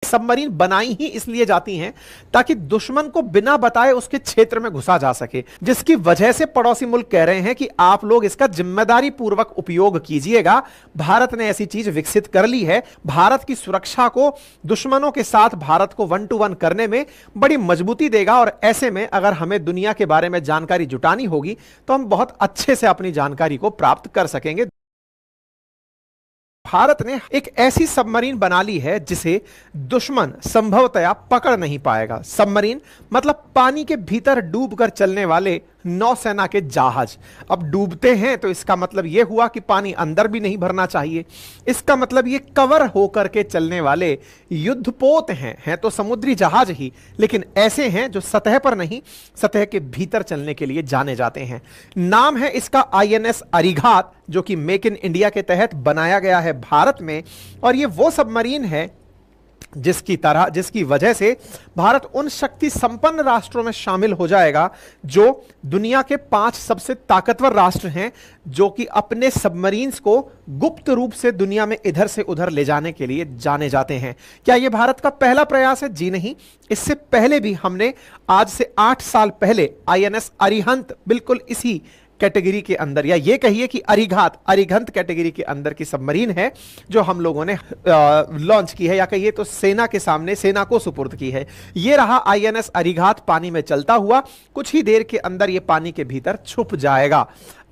Submarine बनाई ही इसलिए जाती हैं ताकि दुश्मन को बिना बताए उसके क्षेत्र में घुसा जा सके, जिसकी वजह से पड़ोसी मुल्क कह रहे हैं कि आप लोग इसका जिम्मेदारी पूर्वक उपयोग कीजिएगा। भारत ने ऐसी चीज विकसित कर ली है। भारत की सुरक्षा को, दुश्मनों के साथ भारत को 1 to 1 करने में बड़ी मजबूती देगा। और ऐसे में अगर हमें दुनिया के बारे में जानकारी जुटानी होगी तो हम बहुत अच्छे से अपनी जानकारी को प्राप्त कर सकेंगे। भारत ने एक ऐसी सबमरीन बना ली है जिसे दुश्मन संभवतया पकड़ नहीं पाएगा। सबमरीन मतलब पानी के भीतर डूबकर चलने वाले नौसेना के जहाज। अब डूबते हैं तो इसका मतलब यह हुआ कि पानी अंदर भी नहीं भरना चाहिए। इसका मतलब ये कवर होकर के चलने वाले युद्धपोत हैं तो समुद्री जहाज ही, लेकिन ऐसे हैं जो सतह पर नहीं, सतह के भीतर चलने के लिए जाने जाते हैं। नाम है इसका INS अरिघात, जो कि मेक इन इंडिया के तहत बनाया गया है भारत में। और ये वो सबमरीन है जिसकी वजह से भारत उन शक्ति संपन्न राष्ट्रों में शामिल हो जाएगा जो दुनिया के 5 सबसे ताकतवर राष्ट्र हैं, जो कि अपने सबमरीन्स को गुप्त रूप से दुनिया में इधर से उधर ले जाने के लिए जाने जाते हैं। क्या यह भारत का पहला प्रयास है? जी नहीं, इससे पहले भी हमने आज से 8 साल पहले INS अरिहंत बिल्कुल इसी कैटेगरी के अंदर, या ये कहिए कि अरिघंत कैटेगरी के अंदर की सबमरीन है जो हम लोगों ने लॉन्च की है, या कहिए तो सेना के सामने, सेना को सुपुर्द की है। ये रहा INS अरिघात, पानी में चलता हुआ। कुछ ही देर के अंदर ये पानी के भीतर छुप जाएगा।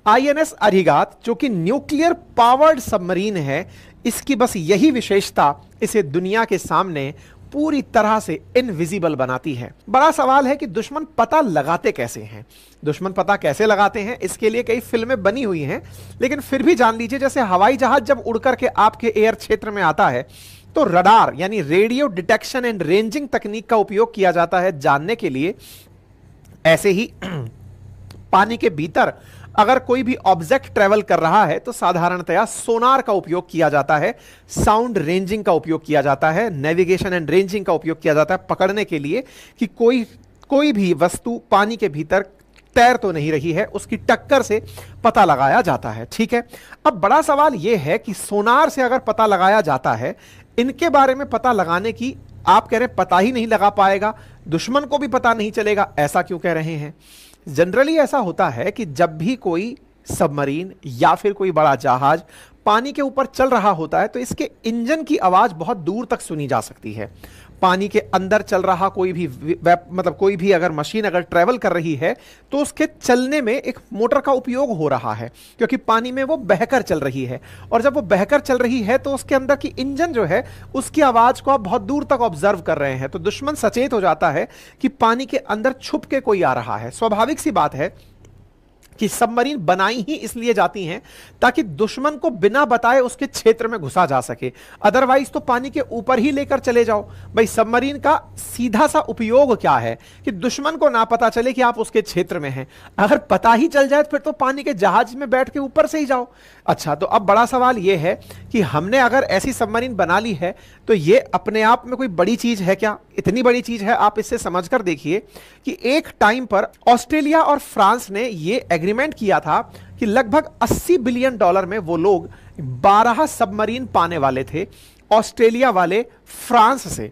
INS अरिघात जो कि न्यूक्लियर पावर्ड सबमरीन है, इसकी बस यही विशेषता इसे दुनिया के सामने पूरी तरह से इनविजिबल बनाती है। बड़ा सवाल है कि दुश्मन पता लगाते कैसे हैं? दुश्मन पता कैसे लगाते हैं, इसके लिए कई फिल्में बनी हुई हैं, लेकिन फिर भी जान लीजिए, जैसे हवाई जहाज जब उड़कर के आपके एयर क्षेत्र में आता है तो रडार यानी रेडियो डिटेक्शन एंड रेंजिंग तकनीक का उपयोग किया जाता है जानने के लिए। ऐसे ही पानी के भीतर अगर कोई भी ऑब्जेक्ट ट्रेवल कर रहा है तो साधारणतया सोनार का उपयोग किया जाता है, साउंड रेंजिंग का उपयोग किया जाता है, नेविगेशन एंड रेंजिंग का उपयोग किया जाता है पकड़ने के लिए कि कोई भी वस्तु पानी के भीतर तैर तो नहीं रही है, उसकी टक्कर से पता लगाया जाता है। ठीक है, अब बड़ा सवाल यह है कि सोनार से अगर पता लगाया जाता है, इनके बारे में पता लगाने की आप कह रहे हैं पता ही नहीं लगा पाएगा, दुश्मन को भी पता नहीं चलेगा, ऐसा क्यों कह रहे हैं? जनरली ऐसा होता है कि जब भी कोई सबमरीन या फिर कोई बड़ा जहाज पानी के ऊपर चल रहा होता है तो इसके इंजन की आवाज बहुत दूर तक सुनी जा सकती है। पानी के अंदर चल रहा कोई भी अगर मशीन अगर ट्रेवल कर रही है तो उसके चलने में एक मोटर का उपयोग हो रहा है, क्योंकि पानी में वो बहकर चल रही है। और जब वो बहकर चल रही है तो उसके अंदर की इंजन जो है उसकी आवाज को आप बहुत दूर तक ऑब्जर्व कर रहे हैं, तो दुश्मन सचेत हो जाता है कि पानी के अंदर छुप के कोई आ रहा है। स्वाभाविक सी बात है कि सबमरीन बनाई ही इसलिए जाती हैं ताकि दुश्मन को बिना बताए उसके क्षेत्र में घुसा जा सके। अदरवाइज तो पानी के ऊपर ही लेकर चले जाओ। भाई सबमरीन का सीधा सा उपयोग क्या है कि दुश्मन को ना पता चले कि आप उसके क्षेत्र में हैं। अगर पता ही चल जाए तो फिर तो पानी के जहाज में बैठ के ऊपर से ही जाओ। अच्छा, तो अब बड़ा सवाल यह है कि हमने अगर ऐसी सबमरीन बना ली है तो यह अपने आप में कोई बड़ी चीज है क्या? इतनी बड़ी चीज है, आप इससे समझकर देखिए कि एक टाइम पर ऑस्ट्रेलिया और फ्रांस ने यह एग्रीमेंट किया था कि लगभग $80 बिलियन में वो लोग 12 सबमरीन पाने वाले थे, ऑस्ट्रेलिया वाले फ्रांस से।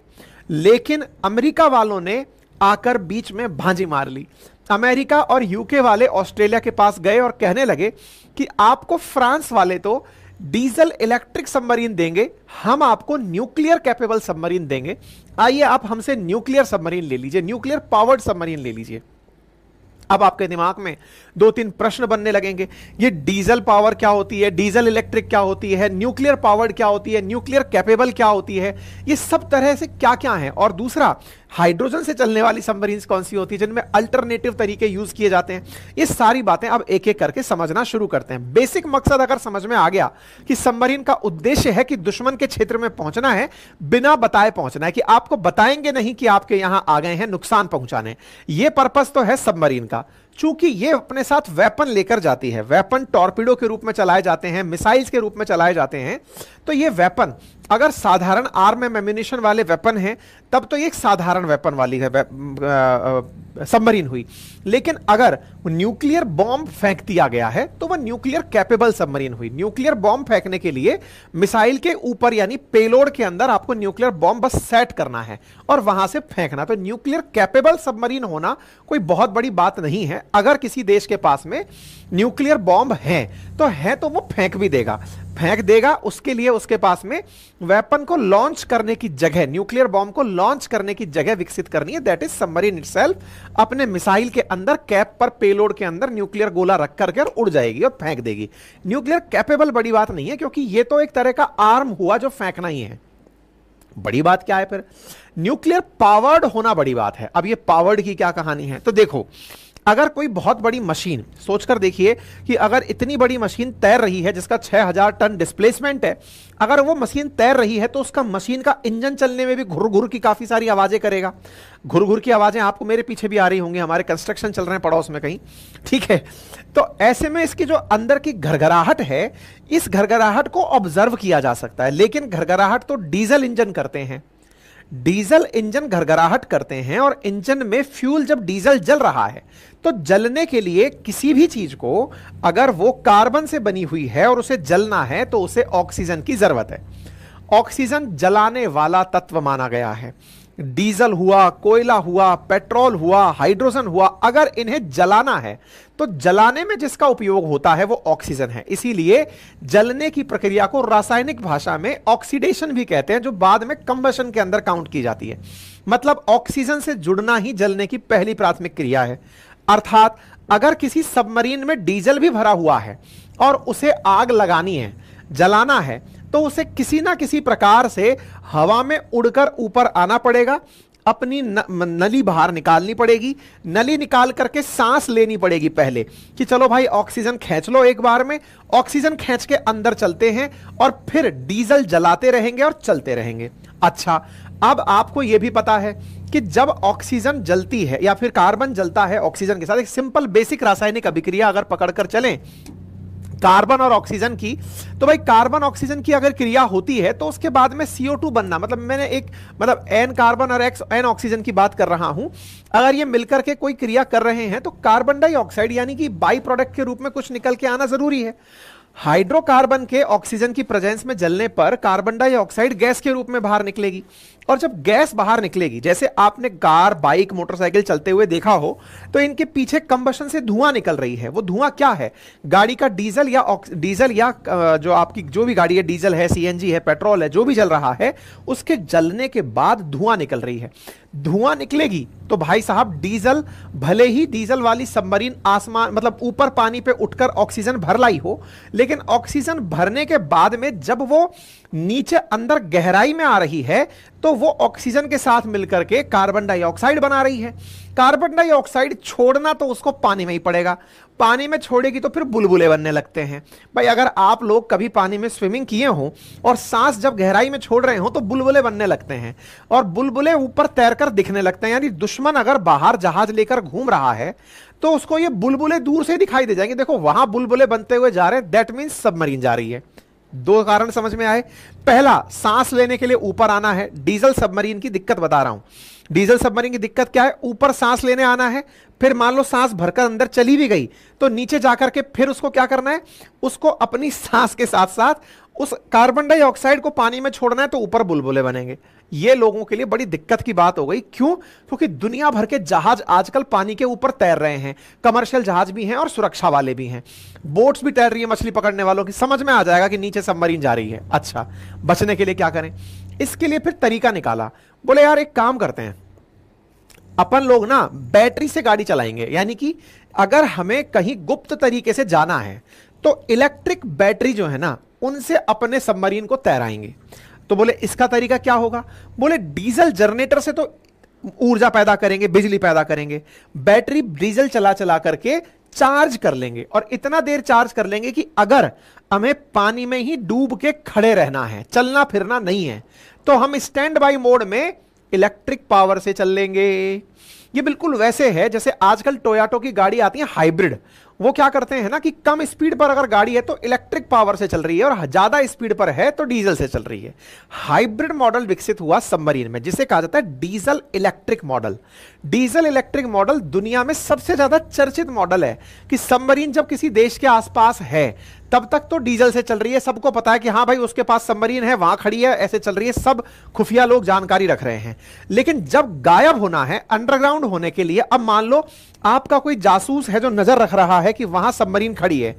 लेकिन अमेरिका वालों ने आकर बीच में भांजी मार ली। अमेरिका और यूके वाले ऑस्ट्रेलिया के पास गए और कहने लगे कि आपको फ्रांस वाले तो डीजल इलेक्ट्रिक सबमरीन देंगे, हम आपको न्यूक्लियर कैपेबल सबमरीन देंगे। आइए आप हमसे न्यूक्लियर सबमरीन ले लीजिए, न्यूक्लियर पावर्ड सबमरीन ले लीजिए। अब आपके दिमाग में 2-3 प्रश्न बनने लगेंगे। ये डीजल पावर क्या होती है, डीजल इलेक्ट्रिक क्या होती है, न्यूक्लियर पावर्ड क्या होती है, न्यूक्लियर कैपेबल क्या होती है, ये सब तरह से क्या क्या है? और दूसरा, हाइड्रोजन से चलने वाली सबमरीन्स कौन सी होती है जिनमें अल्टरनेटिव तरीके यूज किए जाते हैं? ये सारी बातें अब एक एक करके समझना शुरू करते हैं। बेसिक मकसद अगर समझ में आ गया कि सबमरीन का उद्देश्य है कि दुश्मन के क्षेत्र में पहुंचना है, बिना बताए पहुंचना है, कि आपको बताएंगे नहीं कि आपके यहां आ गए हैं नुकसान पहुंचाने। यह पर्पस तो है सबमरीन का। चूंकि ये अपने साथ वेपन लेकर जाती है, वेपन टॉर्पीडो के रूप में चलाए जाते हैं, मिसाइल्स के रूप में चलाए जाते हैं, तो ये वेपन अगर साधारण आर्म एंड एम्यूनिशन वाले वेपन हैं तब तो ये एक साधारण वेपन वाली है सबमरीन हुई। लेकिन अगर न्यूक्लियर बॉम्ब फेंक दिया गया है तो वह न्यूक्लियर कैपेबल सबमरीन हुई। न्यूक्लियर बॉम्ब फेंकने के लिए मिसाइल के ऊपर यानी पेलोड के अंदर आपको न्यूक्लियर बॉम्ब बस सेट करना है और वहां से फेंकना। तो न्यूक्लियर कैपेबल सबमरीन होना कोई बहुत बड़ी बात नहीं है। अगर किसी देश के पास में न्यूक्लियर बॉम्ब है तो वो फेंक भी देगा, फेंक देगा। उसके लिए उसके पास में वेपन को लॉन्च करने की जगह, न्यूक्लियर बॉम्ब को लॉन्च करने की जगह विकसित करनी है, दैट इज सबमरीन इटसेल्फ। अपने मिसाइल के अंदर कैप पर पेलोड के अंदर न्यूक्लियर गोला रख करके उड़ जाएगी और फेंक देगी। न्यूक्लियर कैपेबल बड़ी बात नहीं है, क्योंकि यह तो एक तरह का आर्म हुआ जो फेंकना ही है। बड़ी बात क्या है फिर? न्यूक्लियर पावर्ड होना बड़ी बात है। अब ये पावर्ड की क्या कहानी है? तो देखो, अगर कोई बहुत बड़ी मशीन, सोचकर देखिए कि अगर इतनी बड़ी मशीन तैर रही है जिसका 6000 टन डिस्प्लेसमेंट है, अगर वो मशीन तैर रही है तो उसका मशीन का इंजन चलने में भी घुर घुर की काफी सारी आवाजें करेगा। घुर घुर की आवाजें आपको मेरे पीछे भी आ रही होंगी, हमारे कंस्ट्रक्शन चल रहे हैं पड़ोस में कहीं, ठीक है। तो ऐसे में इसकी जो अंदर की घरघराहट है, इस घरघराहट को ऑब्जर्व किया जा सकता है। लेकिन घरघराहट तो डीजल इंजन करते हैं, डीजल इंजन घरघराहट करते हैं। और इंजन में फ्यूल जब डीजल जल रहा है तो जलने के लिए किसी भी चीज को अगर वो कार्बन से बनी हुई है और उसे जलना है तो उसे ऑक्सीजन की जरूरत है। ऑक्सीजन जलाने वाला तत्व माना गया है। डीजल हुआ, कोयला हुआ, पेट्रोल हुआ, हाइड्रोजन हुआ, अगर इन्हें जलाना है तो जलाने में जिसका उपयोग होता है वो ऑक्सीजन है। इसीलिए जलने की प्रक्रिया को रासायनिक भाषा में ऑक्सीडेशन भी कहते हैं, जो बाद में कंबशन के अंदर काउंट की जाती है। मतलब ऑक्सीजन से जुड़ना ही जलने की पहली प्राथमिक क्रिया है। अर्थात अगर किसी सबमरीन में डीजल भी भरा हुआ है और उसे आग लगानी है, जलाना है, तो उसे किसी ना किसी प्रकार से हवा में उड़कर ऊपर आना पड़ेगा, अपनी नली बाहर निकालनी पड़ेगी, नली निकाल करके सांस लेनी पड़ेगी पहले कि चलो भाई ऑक्सीजन खींच लो एक बार में। ऑक्सीजन खींच के अंदर चलते हैं और फिर डीजल जलाते रहेंगे और चलते रहेंगे। अच्छा, अब आपको यह भी पता है कि जब ऑक्सीजन जलती है या फिर कार्बन जलता है ऑक्सीजन के साथ, एक सिंपल बेसिक रासायनिक अभिक्रिया अगर पकड़कर चलें कार्बन और ऑक्सीजन की, तो भाई कार्बन ऑक्सीजन की अगर क्रिया होती है तो उसके बाद में CO2 बनना, मतलब मैंने N कार्बन और N ऑक्सीजन की बात कर रहा हूं। अगर ये मिलकर के कोई क्रिया कर रहे हैं तो कार्बन डाइऑक्साइड यानी कि बाई प्रोडक्ट के रूप में कुछ निकल के आना जरूरी है। हाइड्रोकार्बन के ऑक्सीजन की प्रेजेंस में जलने पर कार्बन डाइऑक्साइड गैस के रूप में बाहर निकलेगी। और जब गैस बाहर निकलेगी, जैसे आपने कार, बाइक, मोटरसाइकिल चलते हुए देखा हो, तो इनके पीछे कंबशन से धुआं निकल रही है। वो धुआं क्या है? गाड़ी का डीजल या जो आपकी जो भी गाड़ी है, डीजल है, CNG है, पेट्रोल है, जो भी जल रहा है, उसके जलने के बाद धुआं निकल रही है। धुआं निकलेगी तो भाई साहब डीजल, भले ही डीजल वाली सबमरीन आसमान मतलब ऊपर पानी पे उठकर ऑक्सीजन भर लाई हो, लेकिन ऑक्सीजन भरने के बाद में जब वो नीचे अंदर गहराई में आ रही है तो वो ऑक्सीजन के साथ मिलकर के कार्बन डाइऑक्साइड बना रही है। कार्बन डाइऑक्साइड छोड़ना तो उसको पानी में ही पड़ेगा, पानी में छोड़ेगी तो फिर बुलबुले बनने लगते हैं। भाई अगर आप लोग कभी पानी में स्विमिंग किए हो और सांस जब गहराई में छोड़ रहे हो तो बुलबुले बनने लगते हैं और बुलबुले ऊपर तैरकर दिखने लगते हैं। यानी दुश्मन अगर बाहर जहाज लेकर घूम रहा है तो उसको ये बुलबुले दूर से दिखाई दे जाएंगे। देखो वहां बुलबुले बनते हुए जा रहे हैं, दैट मीन्स सबमरीन जा रही है। दो कारण समझ में आए। पहला, सांस लेने के लिए ऊपर आना है। डीजल सबमरीन की दिक्कत बता रहा हूं। डीजल सबमरीन की दिक्कत क्या है? ऊपर सांस लेने आना है, फिर मान लो सांस भरकर अंदर चली भी गई तो नीचे जाकर के फिर उसको क्या करना है? उसको अपनी सांस के साथ साथ उस कार्बन डाइऑक्साइड को पानी में छोड़ना है, तो ऊपर बुलबुले बनेंगे। ये लोगों के लिए बड़ी दिक्कत की बात हो गई। क्यों? क्योंकि दुनिया भर के जहाज आजकल पानी के ऊपर तैर रहे हैं, कमर्शियल जहाज भी हैं और सुरक्षा वाले भी हैं, बोट्स भी तैर रही है मछली पकड़ने वालों की। समझ में आ जाएगा कि नीचे सबमरीन जा रही है। अच्छा, बचने के लिए क्या करें? इसके लिए फिर तरीका निकाला। बोले यार एक काम करते हैं, अपन लोग ना बैटरी से गाड़ी चलाएंगे। यानी कि अगर हमें कहीं गुप्त तरीके से जाना है तो इलेक्ट्रिक बैटरी जो है ना, उनसे अपने सबमरीन को तैराएंगे। तो बोले इसका तरीका क्या होगा? बोले डीजल जनरेटर से तो ऊर्जा पैदा करेंगे, बिजली पैदा करेंगे, बैटरी डीजल चला चला करके चार्ज कर लेंगे और इतना देर चार्ज कर लेंगे कि अगर हमें पानी में ही डूब के खड़े रहना है, चलना फिरना नहीं है, तो हम स्टैंड बाई मोड में इलेक्ट्रिक पावर से चल लेंगे। ये बिल्कुल वैसे है जैसे आजकल टोयोटा की गाड़ी आती है हाइब्रिड। वो क्या करते हैं ना कि कम स्पीड पर अगर गाड़ी है तो इलेक्ट्रिक पावर से चल रही है और ज्यादा स्पीड पर है तो डीजल से चल रही है। हाइब्रिड मॉडल विकसित हुआ सबमरीन में, जिसे कहा जाता है diesel electric model. Diesel electric model दुनिया में सबसे ज्यादा चर्चित मॉडल है कि सबमरीन जब किसी देश के आसपास है तब तक तो डीजल से चल रही है, सबको पता है कि हाँ भाई उसके पास सबमरीन है, वहां खड़ी है, ऐसे चल रही है, सब खुफिया लोग जानकारी रख रहे हैं। लेकिन जब गायब होना है अंडरग्राउंड होने के लिए, अब मान लो आपका कोई जासूस है जो नजर रख रहा है कि वहां सबमरीन खड़ी है,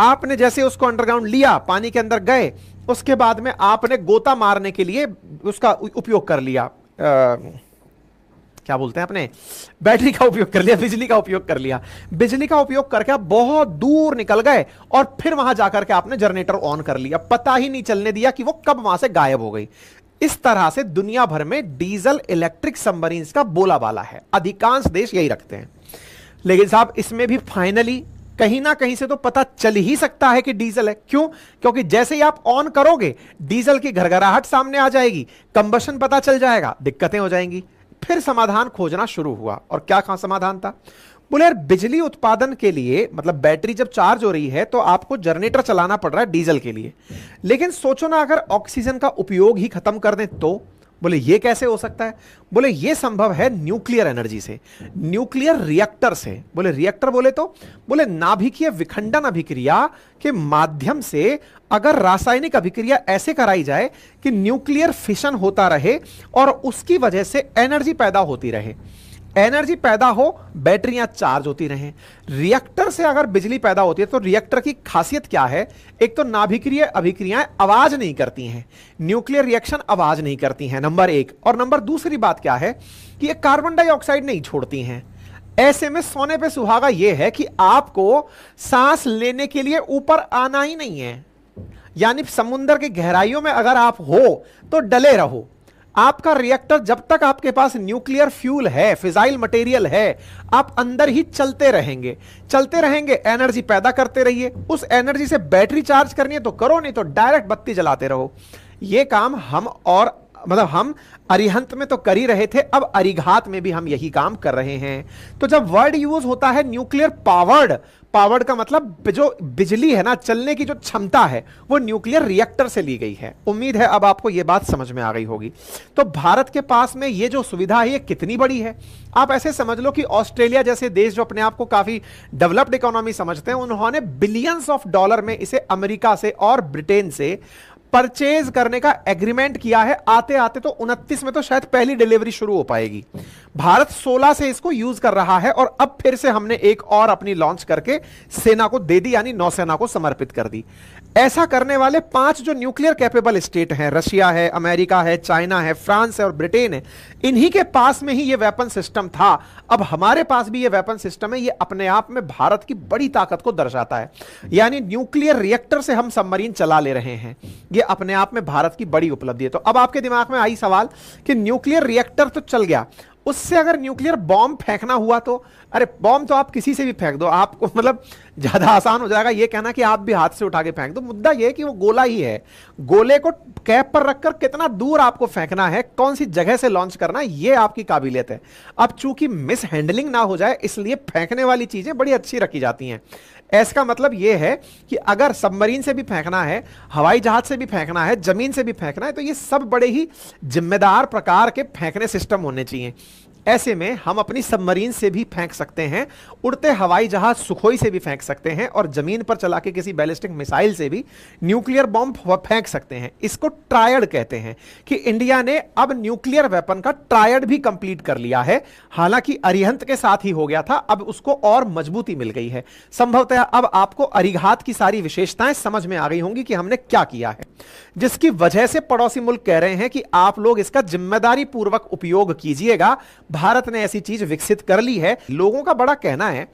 आपने जैसे उसको अंडरग्राउंड लिया, पानी के अंदर गए, उसके बाद में आपने गोता मारने के लिए उसका उपयोग कर लिया, क्या बोलते हैं अपने, बैटरी का उपयोग कर लिया, बिजली का उपयोग कर लिया। बिजली का उपयोग करके आप बहुत दूर निकल गए और फिर वहां जाकर के आपने जनरेटर ऑन कर लिया, पता ही नहीं चलने दिया कि वो कब वहां से गायब हो गई। इस तरह से दुनिया भर में डीजल इलेक्ट्रिक सबमरीन्स का बोलाबाला है, अधिकांश देश यही रखते हैं। लेकिन साहब इसमें भी फाइनली कहीं ना कहीं से तो पता चल ही सकता है कि डीजल है। क्यों? क्योंकि जैसे ही आप ऑन करोगे डीजल की घरघराहट सामने आ जाएगी, कंबशन पता चल जाएगा, दिक्कतें हो जाएंगी। फिर समाधान खोजना शुरू हुआ, और क्या कहां समाधान था? बोले यार बिजली उत्पादन के लिए, मतलब बैटरी जब चार्ज हो रही है तो आपको जनरेटर चलाना पड़ रहा है डीजल के लिए, लेकिन सोचो ना अगर ऑक्सीजन का उपयोग ही खत्म कर दें तो। बोले ये कैसे हो सकता है? बोले ये संभव है न्यूक्लियर एनर्जी से, न्यूक्लियर रिएक्टर से। बोले रिएक्टर बोले तो बोले नाभिकीय विखंडन अभिक्रिया के माध्यम से अगर रासायनिक अभिक्रिया ऐसे कराई जाए कि न्यूक्लियर फिशन होता रहे और उसकी वजह से एनर्जी पैदा होती रहे, एनर्जी पैदा हो, बैटरियां चार्ज होती रहें। रिएक्टर से अगर बिजली पैदा होती है तो रिएक्टर की खासियत क्या है? एक तो नाभिकीय अभिक्रियाएं आवाज नहीं करती हैं, न्यूक्लियर रिएक्शन आवाज नहीं करती हैं, नंबर एक। और नंबर दूसरी बात क्या है कि ये कार्बन डाइऑक्साइड नहीं छोड़ती हैं। ऐसे में सोने पे सुहागा यह है कि आपको सांस लेने के लिए ऊपर आना ही नहीं है, यानी समुद्र की गहराइयों में अगर आप हो तो डले रहो। आपका रिएक्टर जब तक आपके पास न्यूक्लियर फ्यूल है, फिजाइल मटेरियल है, आप अंदर ही चलते रहेंगे, चलते रहेंगे, एनर्जी पैदा करते रहिए। उस एनर्जी से बैटरी चार्ज करनी है तो करो, नहीं तो डायरेक्ट बत्ती जलाते रहो। यह काम हम अरिहंत में तो कर ही रहे थे, अब अरिघात में भी हम यही काम कर रहे हैं। तो जब वर्ड यूज होता है न्यूक्लियर पावर्ड, पावर्ड का मतलब जो बिजली है ना, चलने की जो क्षमता है वो न्यूक्लियर रिएक्टर से ली गई है। उम्मीद है अब आपको यह बात समझ में आ गई होगी। तो भारत के पास में ये जो सुविधा है ये कितनी बड़ी है? आप ऐसे समझ लो कि ऑस्ट्रेलिया जैसे देश जो अपने आप को काफी डेवलप्ड इकोनॉमी समझते हैं, उन्होंने बिलियंस ऑफ डॉलर में इसे अमेरिका से और ब्रिटेन से परचेज करने का एग्रीमेंट किया है। आते आते तो 29 में तो शायद पहली डिलीवरी शुरू हो पाएगी। भारत 16 से इसको यूज कर रहा है और अब फिर से हमने एक और अपनी लॉन्च करके सेना को दे दी, यानी नौसेना को समर्पित कर दी। ऐसा करने वाले 5 जो न्यूक्लियर कैपेबल स्टेट हैं, रशिया है, अमेरिका है, चाइना है, फ्रांस है और ब्रिटेन है, इन्हीं के पास में ही ये वेपन सिस्टम था। अब हमारे पास भी ये वेपन सिस्टम है। ये अपने आप में भारत की बड़ी ताकत को दर्शाता है, यानी न्यूक्लियर रिएक्टर से हम सबमरीन चला ले रहे हैं। ये अपने आप में भारत की बड़ी उपलब्धि है। तो अब आपके दिमाग में आई सवाल कि न्यूक्लियर रिएक्टर तो चल गया, उससे अगर न्यूक्लियर बॉम्ब फेंकना हुआ तो? अरे बॉम्ब तो आप किसी से भी फेंक दो, आपको मतलब ज्यादा आसान हो जाएगा ये कहना कि आप भी हाथ से उठा के फेंक दो। मुद्दा ये है कि वो गोला ही है, गोले को कैप पर रखकर कितना दूर आपको फेंकना है, कौन सी जगह से लॉन्च करना है, ये आपकी काबिलियत है। अब चूंकि मिस हैंडलिंग ना हो जाए इसलिए फेंकने वाली चीजें बड़ी अच्छी रखी जाती हैं। इसका मतलब यह है कि अगर सबमरीन से भी फेंकना है, हवाई जहाज से भी फेंकना है, जमीन से भी फेंकना है, तो ये सब बड़े ही जिम्मेदार प्रकार के फेंकने सिस्टम होने चाहिए। ऐसे में हम अपनी सबमरीन से भी फेंक सकते हैं, उड़ते हवाई जहाज सुखोई से भी फेंक सकते हैं और जमीन पर चला के किसी बैलिस्टिक मिसाइल से भी न्यूक्लियर बॉम्ब फेंक सकते हैं। इसको ट्रायड कहते हैं कि इंडिया ने अब न्यूक्लियर वेपन का ट्रायड भी कंप्लीट कर लिया है। हालांकि अरिहंत के साथ ही हो गया था, अब उसको और मजबूती मिल गई है। संभवतः अब आपको अरिघात की सारी विशेषताएं समझ में आ गई होंगी कि हमने क्या किया है, जिसकी वजह से पड़ोसी मुल्क कह रहे हैं कि आप लोग इसका जिम्मेदारी पूर्वक उपयोग कीजिएगा। भारत ने ऐसी चीज विकसित कर ली है। लोगों का बड़ा कहना है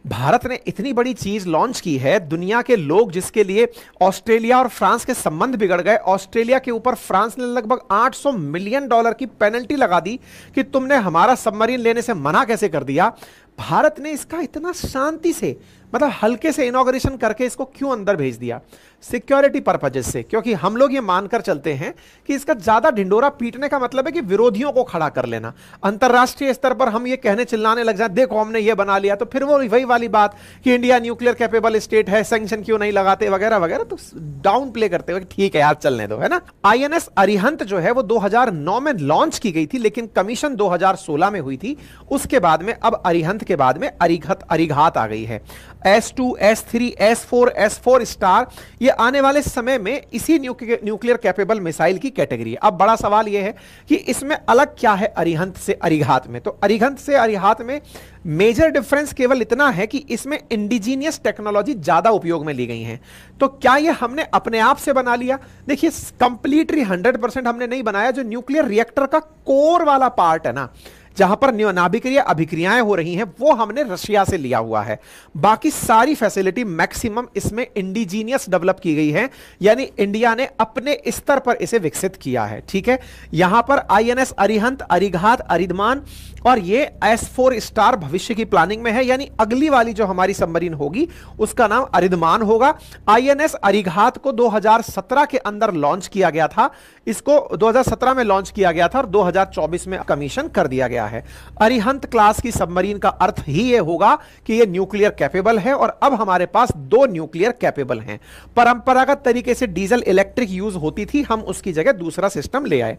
भारत ने इतनी बड़ी चीज लॉन्च की है, दुनिया के लोग जिसके लिए ऑस्ट्रेलिया और फ्रांस के संबंध बिगड़ गए, ऑस्ट्रेलिया के ऊपर फ्रांस ने लगभग $800 मिलियन की पेनल्टी लगा दी कि तुमने हमारा सबमरीन लेने से मना कैसे कर दिया। भारत ने इसका इतना शांति से, मतलब हल्के से इनॉग्रेशन करके इसको क्यों अंदर भेज दिया? सिक्योरिटी पर्पजेस से, क्योंकि हम लोग ये मानकर चलते हैं कि इसका ज्यादा ढिंडोरा पीटने का मतलब है कि विरोधियों को खड़ा कर लेना। अंतरराष्ट्रीय स्तर पर हम ये कहने चिल्लाने लग जाए देखो हमने ये बना लिया, तो फिर वो वही वाली बात कि इंडिया न्यूक्लियर कैपेबल स्टेट है, सैंक्शन क्यों नहीं लगाते वगैरह वगैरह, तो डाउन प्ले करते हुए ठीक है यार चलने दो, है ना। आईएनएस अरिहंत जो है वो 2009 में लॉन्च की गई थी, लेकिन कमीशन 2016 में हुई थी। उसके बाद में अब अरिहंत के बाद में अरिघात आ गई है। S2, S3, S4, S4 star, ये आने वाले समय में इसी न्यूक्लियर कैपेबल मिसाइल की कैटेगरी है। अब बड़ा सवाल यह है कि इसमें अलग क्या है अरिहंत से अरिघात में। तो अरिहंत से अरिघात में मेजर डिफरेंस केवल इतना है कि इसमें इंडिजीनियस टेक्नोलॉजी ज्यादा उपयोग में ली गई है। तो क्या ये हमने अपने आप से बना लिया? देखिए कंप्लीटली 100% हमने नहीं बनाया। जो न्यूक्लियर रिएक्टर का कोर वाला पार्ट है ना, जहां पर नाभिकीय अभिक्रियाएं हो रही हैं, वो हमने रशिया से लिया हुआ है। बाकी सारी फैसिलिटी मैक्सिमम इसमें इंडिजीनियस डेवलप की गई है, यानी इंडिया ने अपने स्तर पर इसे विकसित किया है। ठीक है, यहां पर आईएनएस अरिहंत, अरिघात, अरिधमान और ये S4 स्टार भविष्य की प्लानिंग में है, यानी अगली वाली जो हमारी सबमरीन होगी उसका नाम अरिधमान होगा। आईएनएस अरिघात को 2017 के अंदर लॉन्च किया गया था, इसको 2017 में लॉन्च किया गया था और 2024 में कमीशन कर दिया गया है। अरिहंत क्लास की सबमरीन का अर्थ ही यह होगा कि यह न्यूक्लियर कैपेबल है, और अब हमारे पास 2 न्यूक्लियर कैपेबल हैं। परंपरागत तरीके से डीजल इलेक्ट्रिक यूज होती थी, हम उसकी जगह दूसरा सिस्टम ले आए।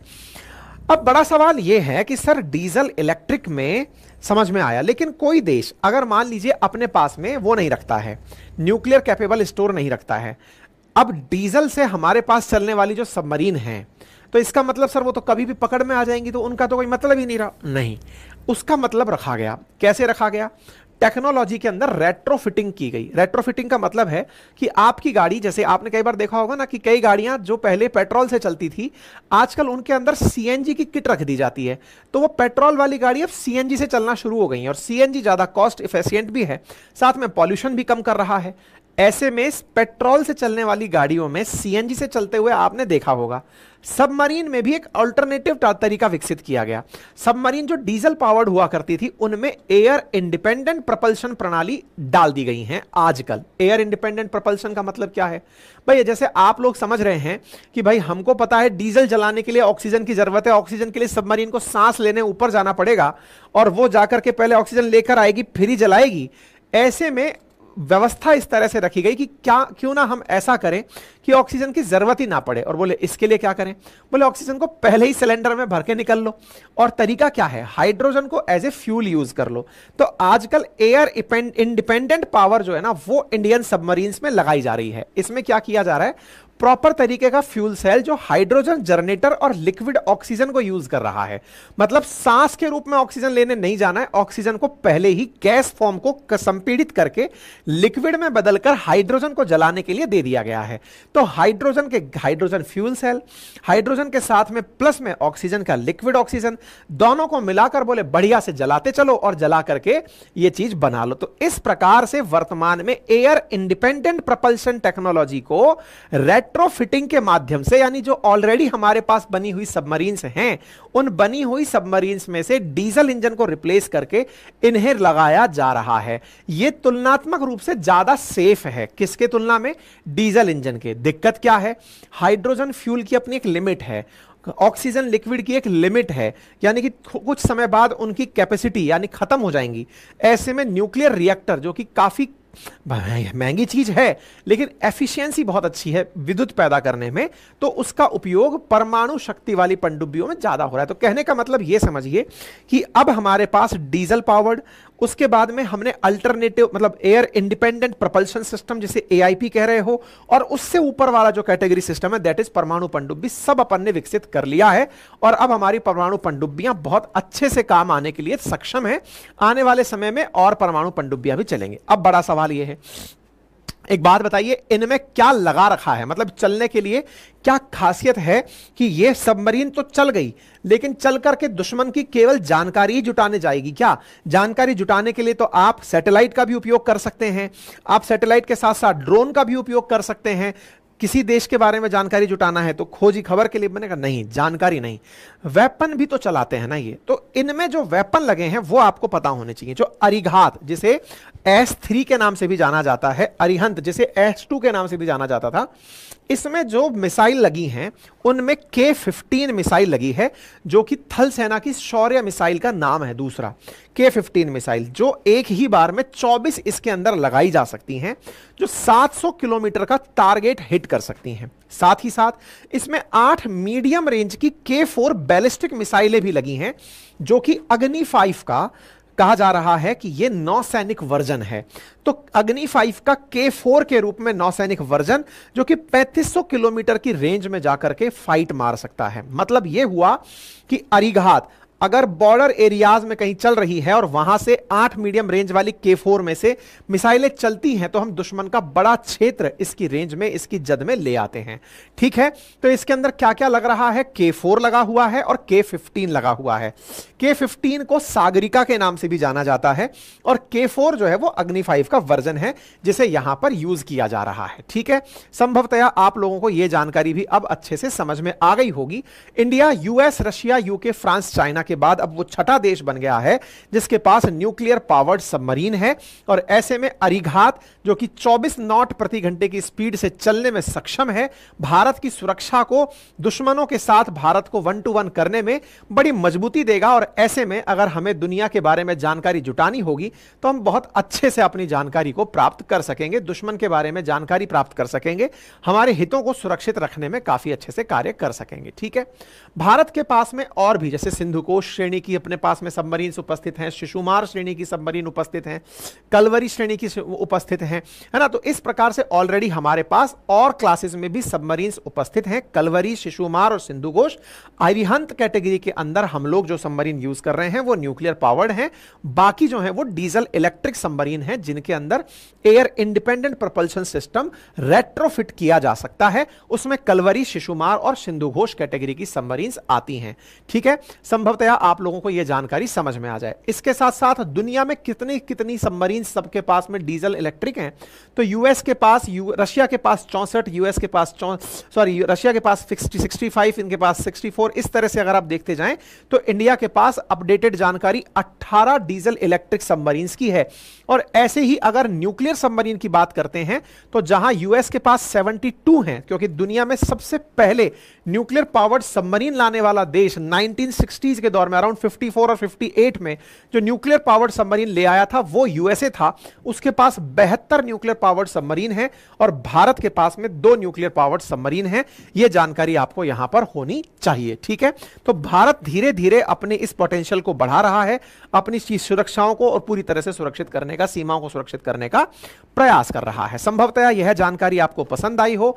अब बड़ा सवाल यह है कि सर डीजल इलेक्ट्रिक में समझ में आया, लेकिन कोई देश अगर मान लीजिए अपने पास में वो नहीं रखता है, न्यूक्लियर कैपेबल स्टोर नहीं रखता है, अब डीजल से हमारे पास चलने वाली जो सबमरीन है, तो इसका मतलब सर वो तो कभी भी पकड़ में आ जाएंगी, तो उनका तो कोई मतलब ही नहीं रहा। नहीं, उसका मतलब रखा गया। कैसे रखा गया? टेक्नोलॉजी के अंदर रेट्रोफिटिंग की गई। रेट्रोफिटिंग का मतलब है कि आपकी गाड़ी, जैसे आपने कई बार देखा होगा ना कि कई गाड़ियां जो पहले पेट्रोल से चलती थी, आजकल उनके अंदर सीएनजी की किट रख दी जाती है, तो वो पेट्रोल वाली गाड़ी अब सीएनजी से चलना शुरू हो गई है, और सीएनजी ज्यादा कॉस्ट इफिशिएंट भी है, साथ में पॉल्यूशन भी कम कर रहा है। ऐसे में पेट्रोल से चलने वाली गाड़ियों में सीएनजी से चलते हुए आपने देखा होगा सबमरीन में भी एक अल्टरनेटिव तरीका विकसित किया गया। सबमरीन जो डीजल पावर्ड हुआ करती थी उनमें एयर इंडिपेंडेंट प्रपल्शन प्रणाली डाल दी गई हैं आजकल। एयर इंडिपेंडेंट प्रपल्शन का मतलब क्या है भाई? जैसे आप लोग समझ रहे हैं कि भाई हमको पता है डीजल जलाने के लिए ऑक्सीजन की जरूरत है, ऑक्सीजन के लिए सबमरीन को सांस लेने ऊपर जाना पड़ेगा, और वो जाकर के पहले ऑक्सीजन लेकर आएगी फिर ही जलाएगी। ऐसे में व्यवस्था इस तरह से रखी गई कि क्यों ना हम ऐसा करें कि ऑक्सीजन की जरूरत ही ना पड़े। और बोले इसके लिए क्या करें? बोले ऑक्सीजन को पहले ही सिलेंडर में भर के निकल लो, और तरीका क्या है? हाइड्रोजन को एज ए फ्यूल यूज कर लो। तो आजकल एयर इंडिपेंडेंट पावर जो है ना, वो इंडियन सबमरीन्स में लगाई जा रही है। इसमें क्या किया जा रहा है? प्रॉपर तरीके का फ्यूल सेल जो हाइड्रोजन जनरेटर और लिक्विड ऑक्सीजन को यूज कर रहा है। मतलब सांस के रूप में ऑक्सीजन लेने नहीं जाना है, ऑक्सीजन को पहले ही गैस फॉर्म को संपीड़ित करके लिक्विड में बदलकर हाइड्रोजन को जलाने के लिए दे दिया गया है। तो हाइड्रोजन फ्यूल सेल, हाइड्रोजन के साथ में प्लस में ऑक्सीजन का लिक्विड ऑक्सीजन, दोनों को मिलाकर बोले बढ़िया से जलाते चलो और जला करके ये चीज बना लो। तो इस प्रकार से वर्तमान में एयर इंडिपेंडेंट प्रपल्शन टेक्नोलॉजी को रेट्रोफिटिंग के माध्यम से, यानी जो ऑलरेडी हमारे पास बनी हुई सबमरीन्स हैं, उन बनी हुई सबमरीन्स में से डीजल इंजन को रिप्लेस करके इन्हें लगाया जा रहा है। यह तुलनात्मक रूप से ज्यादा सेफ है। किसके तुलना में? डीजल इंजन के। दिक्कत क्या है? हाइड्रोजन फ्यूल की अपनी एक लिमिट है, ऑक्सीजन लिक्विड की एक लिमिट है, यानी कि कुछ समय बाद उनकी कैपेसिटी यानी खत्म हो जाएंगी। ऐसे में न्यूक्लियर रिएक्टर जो कि काफी महंगी चीज है लेकिन एफिशिएंसी बहुत अच्छी है विद्युत पैदा करने में, तो उसका उपयोग परमाणु शक्ति वाली पनडुब्बियों में ज्यादा हो रहा है। तो कहने का मतलब यह समझिए कि अब हमारे पास डीजल पावर्ड, उसके बाद में हमने अल्टरनेटिव मतलब एयर इंडिपेंडेंट प्रपल्शन सिस्टम जिसे एआईपी कह रहे हो, और उससे ऊपर वाला जो कैटेगरी सिस्टम है दैट इज परमाणु पनडुब्बी, सब अपन ने विकसित कर लिया है। और अब हमारी परमाणु पनडुब्बियां बहुत अच्छे से काम आने के लिए सक्षम है। आने वाले समय में और परमाणु पनडुब्बियां भी चलेंगे। अब बड़ा सवाल यह है, एक बात बताइए, इनमें क्या लगा रखा है? मतलब चलने के लिए क्या खासियत है कि यह सबमरीन तो चल गई, लेकिन चल करके दुश्मन की केवल जानकारी ही जुटाने जाएगी क्या? जानकारी जुटाने के लिए तो आप सैटेलाइट का भी उपयोग कर सकते हैं, आप सैटेलाइट के साथ साथ ड्रोन का भी उपयोग कर सकते हैं, किसी देश के बारे में जानकारी जुटाना है तो खोजी खबर के लिए बनेगा, नहीं, जानकारी नहीं। वेपन भी तो चलाते हैं ना ये, तो इनमें जो वेपन लगे हैं वो आपको पता होने चाहिए। जो अरिघात, जिसे S3 के नाम से भी जाना जाता है, अरिहंत जिसे S2 के नाम से भी जाना जाता था, इसमें जो मिसाइल लगी हैं उनमें K-15 मिसाइल लगी है, जो कि थल सेना की शौर्य मिसाइल का नाम है। दूसरा K-15 मिसाइल जो एक ही बार में 24 इसके अंदर लगाई जा सकती हैं, जो 700 किलोमीटर का टारगेट हिट कर सकती हैं। साथ ही साथ इसमें 8 मीडियम रेंज की K4 बैलिस्टिक मिसाइलें भी लगी हैं, जो कि अग्नि 5 का कहा जा रहा है कि यह नौसैनिक वर्जन है। तो अग्नि 5 का K4 के रूप में नौसैनिक वर्जन, जो कि 3500 किलोमीटर की रेंज में जाकर के फाइट मार सकता है। मतलब यह हुआ कि अरिघात अगर बॉर्डर एरियाज में कहीं चल रही है और वहां से 8 मीडियम रेंज वाली K4 में से मिसाइलें चलती हैं, तो हम दुश्मन का बड़ा क्षेत्र इसकी रेंज में, इसकी जद में ले आते हैं। ठीक है, तो इसके अंदर क्या क्या लग रहा है? K4 लगा हुआ है और K-15 लगा हुआ है। K-15 को सागरिका के नाम से भी जाना जाता है और K4 जो है वो अग्नि 5 का वर्जन है, जिसे यहां पर यूज किया जा रहा है। ठीक है, संभवतया आप लोगों को यह जानकारी भी अब अच्छे से समझ में आ गई होगी। India, US, Russia, UK, France, China के बाद अब वो छठा देश बन गया है जिसके पास न्यूक्लियर पावर्ड सबमरीन है। और ऐसे में अरिघात, जो कि 24 नॉट प्रति घंटे की स्पीड से चलने में सक्षम है, भारत की सुरक्षा को, दुश्मनों के साथ भारत को 1 to 1 करने में बड़ी मजबूती देगा। और ऐसे में अगर हमें दुनिया के बारे में जानकारी जुटानी होगी तो हम बहुत अच्छे से अपनी जानकारी को प्राप्त कर सकेंगे, दुश्मन के बारे में जानकारी प्राप्त कर सकेंगे, हमारे हितों को सुरक्षित रखने में काफी अच्छे से कार्य कर सकेंगे। ठीक है, भारत के पास में और भी, जैसे सिंधुकोश श्रेणी की अपने पास में सबमरीन उपस्थित हैं, शिशुमार श्रेणी की सबमरीन उपस्थित हैं, कलवरी श्रेणी की उपस्थित हैं, है ना। तो इस प्रकार से ऑलरेडी हमारे पास और क्लासेस में भी सबमरीन उपस्थित हैं। कलवरी, शिशुमार और सिंधुघोष। अरिहंत कैटेगरी के अंदर हम लोग जो सबमरीन यूज कर रहे हैं वो न्यूक्लियर पावर्ड हैं। बाकी जो है वो डीजल इलेक्ट्रिक सबमरीन हैं, जिनके अंदर air independent propulsion system retrofit किया जा सकता है। उसमें कलवरी, शिशुमार और सिंधुघोष कैटेगरी की सबमरीन आती हैं। ठीक है, संभवतया आप लोगों को यह जानकारी समझ में आ जाए। इसके साथ साथ दुनिया में कितनी कितनी सबमरीन सबके पास में डीजल इलेक्ट्रिक हैं, तो यूएस के पास, रशिया के पास 64, यूएस के पास रशिया के पास 65, इनके पास 64। इस तरह से अगर आप देखते जाएं तो इंडिया के पास अपडेटेड जानकारी 18 डीजल इलेक्ट्रिक सबमरीन की है। और ऐसे ही अगर न्यूक्लियर सबमरीन की बात करते हैं तो जहां यूएस के पास 72 हैं, क्योंकि दुनिया में सबसे पहले न्यूक्लियर पावर्ड सबमरीन लाने वाला देश 1960s के दौर में, अराउंड 54 और 58 में जो न्यूक्लियर पावर्ड सबमरीन ले आया था वो यूएसए था। उसके पास 72 न्यूक्लियर पावर्ड सबमरीन है और भारत के पास में 2 न्यूक्लियर पावर्ड सबमरीन है। यह जानकारी आपको यहां पर होनी चाहिए। ठीक है, तो भारत धीरे धीरे अपने इस पोटेंशियल को बढ़ा रहा है, अपनी सुरक्षाओं को और पूरी तरह से सुरक्षित करने का, सीमाओं को सुरक्षित करने का प्रयास कर रहा है। संभवतः यह जानकारी आपको पसंद आई हो।